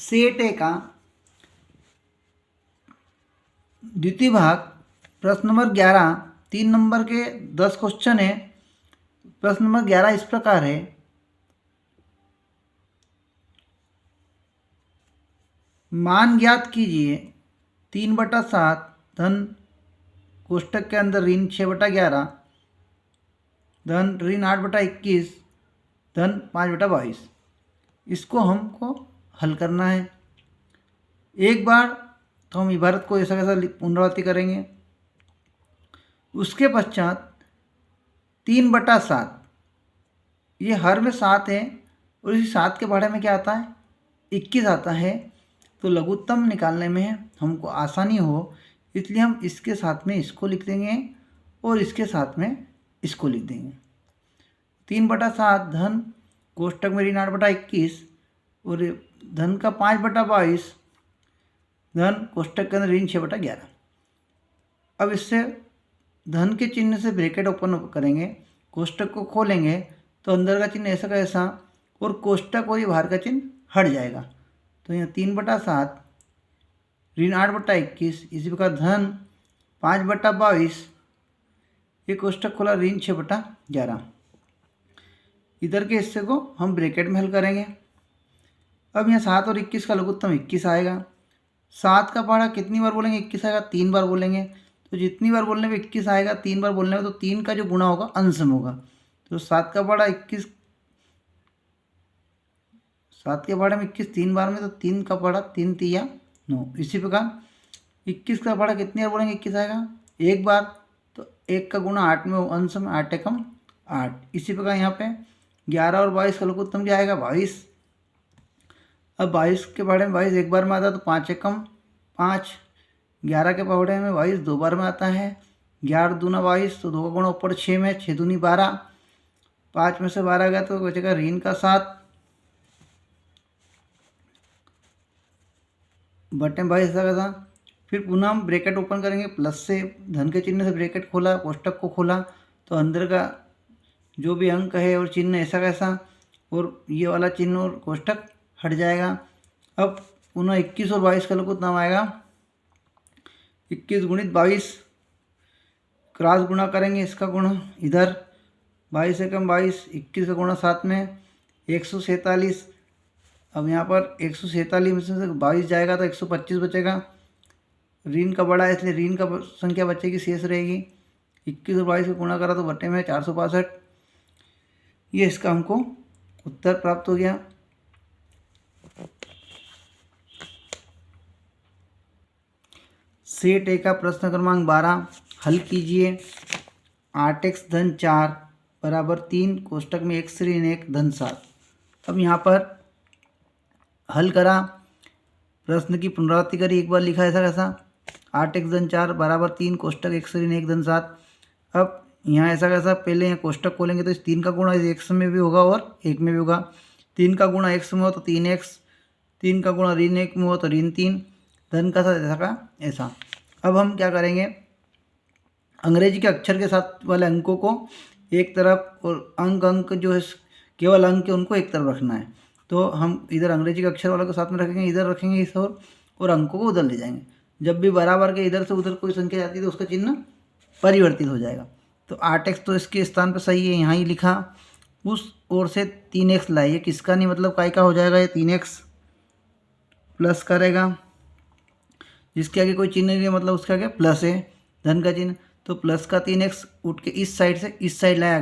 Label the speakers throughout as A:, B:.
A: Set ए का द्वितीय भाग प्रश्न नंबर 11 3 नंबर के 10 क्वेश्चन है। प्रश्न नंबर 11 इस प्रकार है, मान ज्ञात कीजिए 3/7 धन कोष्टक के अंदर ऋण 6/11 धन ऋण 8/21 धन 5/22। इसको हमको हल करना है। एक बार तो हम इबारत को ऐसा कैसा पुनरावृत्ति करेंगे। उसके पश्चात 3/7 ये हर में 7 है और इसी 7 के बारे में क्या आता है 21 आता है। तो लघुत्तम निकालने में हमको आसानी हो इसलिए हम इसके साथ में इसको लिख देंगे और इसके साथ में इसको लिख देंगे। 3/7 धन कोष्टक में ऋण 8/21 और धन का 5/22 धन कोष्टक के अंदर ऋण 6/11। अब इससे धन के चिन्ह से ब्रैकेट ओपन करेंगे, कोष्टक को खोलेंगे तो अंदर का चिन्ह ऐसा का ऐसा और कोष्टक और ये बाहर का चिन्ह हट जाएगा। तो यहाँ 3/7 ऋण 8/21 इसी प्रकार धन 5/22 ये कोष्टक खोला ऋण 6/11। इधर के हिस्से को हम ब्रैकेट में हल करेंगे। अब यहाँ 7 और 21 का लघुत्तम 21 आएगा। 7 का पहाड़ा कितनी बार बोलेंगे 21 आएगा 3 बार बोलेंगे। तो जितनी बार बोलने में 21 आएगा 3 बार बोलने में तो 3 का जो गुणा होगा अंश में होगा। तो 7 का पहाड़ा 21 7 के पहाड़े में 21 3 बार में तो 3 का पहाड़ा 3 तिया 9। इसी प्रकार 21 का पहाड़ा कितनी बार बोलेंगे 21 आएगा एक बार तो 1 का गुणा 8 में अंश में 8 एकम 8। इसी प्रकार यहाँ पे 11 और 22 का लघुत्तम क्या आएगा 22। अब 22 के पहाड़े में 22 एक बार में आता है तो 5 एकम 5। 11 के पहाड़े में 22 दो बार में आता है 11 दूना 22 तो 2 का गुणा ऊपर 6 में 6 दूनी 12 5 में से 12 गया तो बचेगा ऋण का 7 बटे 22 था। फिर पुनः हम ब्रैकेट ओपन करेंगे प्लस से धन के चिन्ह से ब्रैकेट खोला कोष्टक को खोला तो अंदर का जो भी अंक है और चिन्ह ऐसा कैसा और ये वाला चिन्ह और कोष्टक हट जाएगा। अब पुनः 21 और 22 का लघुत्तम आएगा 21 गुणित 22 क्रॉस गुणा करेंगे इसका गुणा इधर 22 एकम 22 21 का गुणा 7 में 147। अब यहाँ पर 147 में से 22 जाएगा तो 125 बचेगा। ऋण का बड़ा है इसलिए ऋण का संख्या बचेगी शेष रहेगी। 21 और 22 का गुणा करा तो बटे में 462। ये इसका हमको उत्तर प्राप्त हो गया। सेट ए का प्रश्न क्रमांक 12 हल कीजिए। 8x धन 4 बराबर 3 कोष्टक में x ऋण 1 धन 7। अब यहाँ पर हल करा प्रश्न की पुनरावृत्ति करी एक बार लिखा ऐसा कैसा 8x धन 4 बराबर 3 कोष्टक x ऋण 1 धन 7। अब यहाँ ऐसा कैसा पहले यहाँ कोष्टक खोलेंगे तो इस 3 का गुणा इस x में भी होगा और 1 में भी होगा। 3 का गुणा x में हो तो 3x 3 का गुणा ऋण 1 में हो तो ऋण 3 धन का साथ ऐसा का ऐसा। अब हम क्या करेंगे अंग्रेजी के अक्षर के साथ वाले अंकों को एक तरफ और अंक जो है केवल अंक के उनको एक तरफ रखना है। तो हम इधर अंग्रेजी के अक्षर वाले को साथ में रखेंगे इधर रखेंगे इस और अंकों को उधर ले जाएंगे। जब भी बराबर के इधर से उधर कोई संख्या जाती है तो उसका चिन्ह परिवर्तित हो जाएगा। तो 8x तो इसके स्थान पर सही है यहाँ ही लिखा। उस ओर से 3x लाइए किसका नहीं मतलब काय का हो जाएगा ये 3x प्लस करेगा जिसके आगे कोई चिन्ह नहीं है मतलब उसके आगे प्लस है धन का चिन्ह। तो प्लस का 3x उठ के इस साइड से इस साइड लाए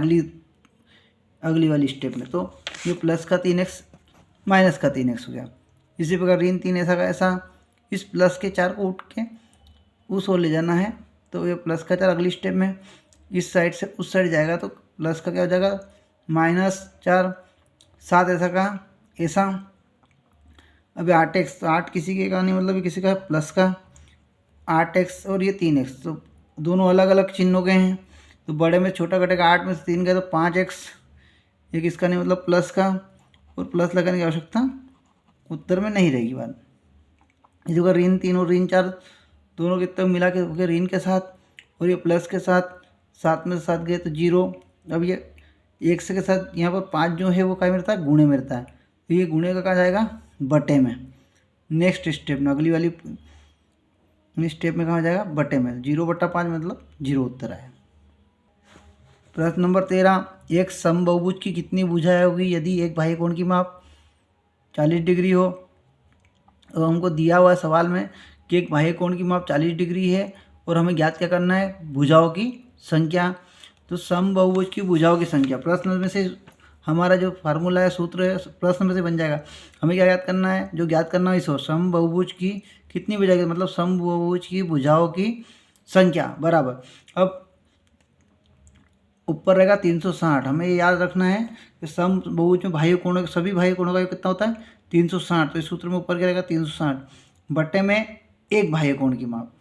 A: अगली वाली स्टेप में। तो ये प्लस का 3x माइनस का 3x हो गया। इसी प्रकार ऋण 3 ऐसा का ऐसा इस प्लस के 4 को उठ के उस ओर ले जाना है। तो ये प्लस का 4 अगली स्टेप में इस साइड से उस साइड जाएगा तो प्लस का क्या हो जाएगा -4 7 ऐसा का ऐसा। अभी 8x 8 किसी के का नहीं मतलब किसी का प्लस का 8x और ये 3x तो दोनों अलग अलग चिन्हों के हैं। तो बड़े में छोटा कटेगा 8 में से 3 गए तो 5x ये किसका नहीं मतलब प्लस का और प्लस लगाने की आवश्यकता उत्तर में नहीं रहेगी बात। इसी का ऋण 3 और ऋण 4 दोनों के तब मिला के हो गया ऋण के साथ और ये प्लस के साथ 7 में से 7 गए तो 0। अब ये 1 के साथ यहाँ पर 5 जो है वो क्या मिलता है गुणे में रहता है। तो ये गुणे का कहा जाएगा बटे में। नेक्स्ट स्टेप में, अगली वाली स्टेप में कहाँ हो जाएगा, बटे में। 0/5 मतलब 0 उत्तर आया। प्रश्न नंबर 13, एक समबहुभुज की कितनी भुजाएं होगी यदि एक बाह्य कोण की माप 40 डिग्री हो। तो हमको दिया हुआ है सवाल में कि एक बाह्य कोण की माप 40 डिग्री है और हमें ज्ञात क्या करना है, भुजाओं की संख्या। तो समबहुभुज की भुजाओं की संख्या प्रश्न में से हमारा जो फार्मूला है, सूत्र है, प्रश्न में से बन जाएगा। हमें क्या ज्ञात करना है, जो ज्ञात करना है इसको, समबहुभुज की कितनी भुजाएं, मतलब समबहुभुज की भुजाओं की संख्या बराबर। अब ऊपर रहेगा 360। हमें ये याद रखना है कि समबहुभुज में बाह्य कोणों, सभी बाह्य कोणों का योग कितना होता है, 360। तो इस सूत्र में ऊपर क्या रहेगा, 360 बटे में एक बाह्य कोण की माप।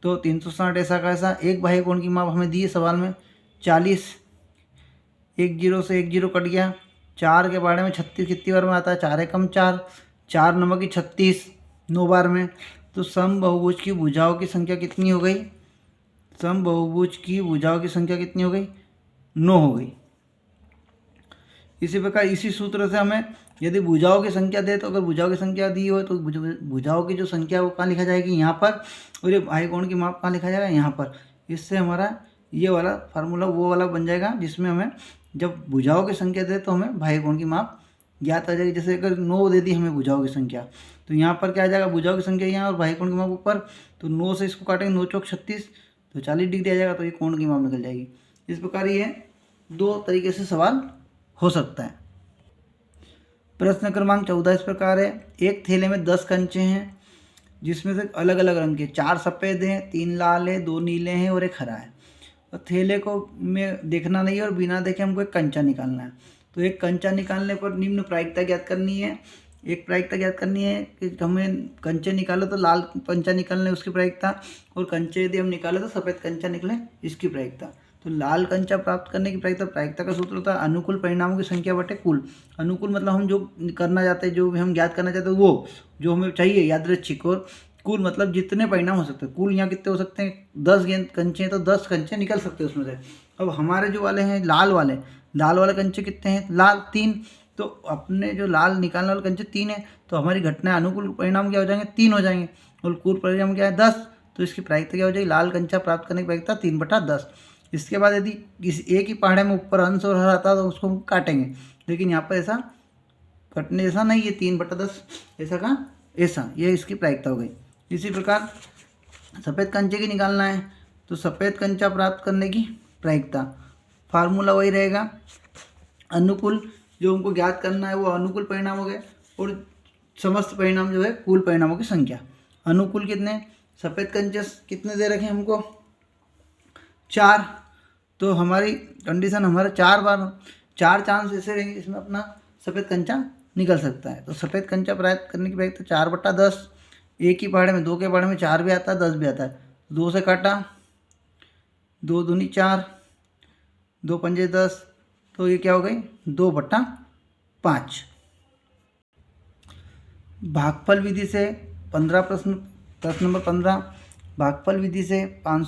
A: तो 360 ऐसा का ऐसा, एक बाह्य कोण की माप हमें दी है सवाल में 40। 1 0 से 1 0 कट गया। 4 के बारे में 36 कितनी बार में आता है, 4 एकम 4, 4 नंबर की 36 9 बार में। तो समबहुभुज की भुजाओं की संख्या कितनी हो गई, समबहुभुज की भुजाओं की संख्या कितनी हो गई, 9 हो गई। इसी प्रकार इसी सूत्र से हमें यदि भुजाओं की संख्या दे, तो अगर भुजाओं की संख्या दी हो तो भुजाओं की जो संख्या है वो कहाँ लिखा जाएगी, यहाँ पर, और ये बाह्य कोण की माप कहाँ लिखा जाएगा, यहाँ पर। इससे हमारा ये वाला फार्मूला वो वाला बन जाएगा जिसमें हमें जब भुजाओं की संख्या दे तो हमें बाह्य कोण की माप ज्ञात आ जाएगी। जैसे अगर 9 दे दी हमें भुजाओं की संख्या, तो यहाँ पर क्या आ जाएगा, भुजाओं की संख्या यहाँ और बाह्य कोण की माप ऊपर। तो 9 से इसको काटेंगे, 9 चौक 36, तो 40 डिग्री आ जाएगा। तो ये कोण की माप निकल जाएगी। इस प्रकार ये 2 तरीके से सवाल हो सकता है। प्रश्न क्रमांक 14 इस प्रकार है, एक थैले में 10 कंचे हैं जिसमें से अलग अलग रंग के 4 सफ़ेद हैं, 3 लाल है, 2 नीले हैं और 1 हरा है। तो थैले को में देखना नहीं है और बिना देखे हमको एक कंचा निकालना है। तो एक कंचा निकालने पर निम्न प्रायिकता ज्ञात करनी है। एक प्रायिकता ज्ञात करनी है कि हमें कंचे निकाले तो लाल कंचा निकालने उसकी प्रायिकता, और कंचे यदि हम निकाले तो सफ़ेद कंचा निकले इसकी प्रायिकता। तो लाल कंचा प्राप्त करने की प्रायिकता का सूत्र होता है अनुकूल परिणामों की संख्या बटे कुल। अनुकूल मतलब हम जो करना चाहते हैं, जो भी हम ज्ञात करना चाहते हैं वो जो हमें चाहिए यादृच्छिक, और कुल मतलब जितने परिणाम हो सकते हैं। कुल यहाँ कितने हो सकते हैं, 10 गेंद कंचे हैं तो 10 कंचे निकल सकते हैं उसमें से। अब हमारे जो वाले हैं लाल वाले कंचे कितने हैं, लाल 3। तो अपने जो लाल निकालने वाले कंचे 3 है, तो हमारी घटना अनुकूल परिणाम क्या हो जाएंगे, 3 हो जाएंगे, और कुल परिणाम क्या है 10। तो इसकी प्रायिकता क्या हो जाएगी, लाल कंचा प्राप्त करने की प्रायिकता 3/10। इसके बाद यदि किसी एक ही पहाड़े में ऊपर अंश और हरा आता तो उसको हम काटेंगे, लेकिन यहाँ पर ऐसा कटने जैसा नहीं, ये 3/10 ऐसा का ऐसा, ये इसकी प्रायिकता हो गई। इसी प्रकार सफ़ेद कंचे की निकालना है, तो सफ़ेद कंचा प्राप्त करने की प्रायिकता फार्मूला वही रहेगा, अनुकूल जो हमको ज्ञात करना है वो अनुकूल परिणाम हो गए, और समस्त परिणाम जो है कुल परिणामों की संख्या। अनुकूल कितने, सफ़ेद कंचे कितने दे रखे हमको 4। तो हमारी कंडीशन हमारा 4 बार 4 चांस ऐसे रहेंगे इसमें अपना सफ़ेद कंचा निकल सकता है। तो सफ़ेद कंचा प्राप्त करने की प्रायिकता 4/10। एक ही पहाड़े में, 2 के पहाड़े में 4 भी आता है, 10 भी आता है। 2 से काटा, 2 दूनी 4, 2 पंजे 10, तो ये क्या हो गई 2/5। भागफल विधि से 15 प्रश्न नंबर 15, भागफल विधि से 500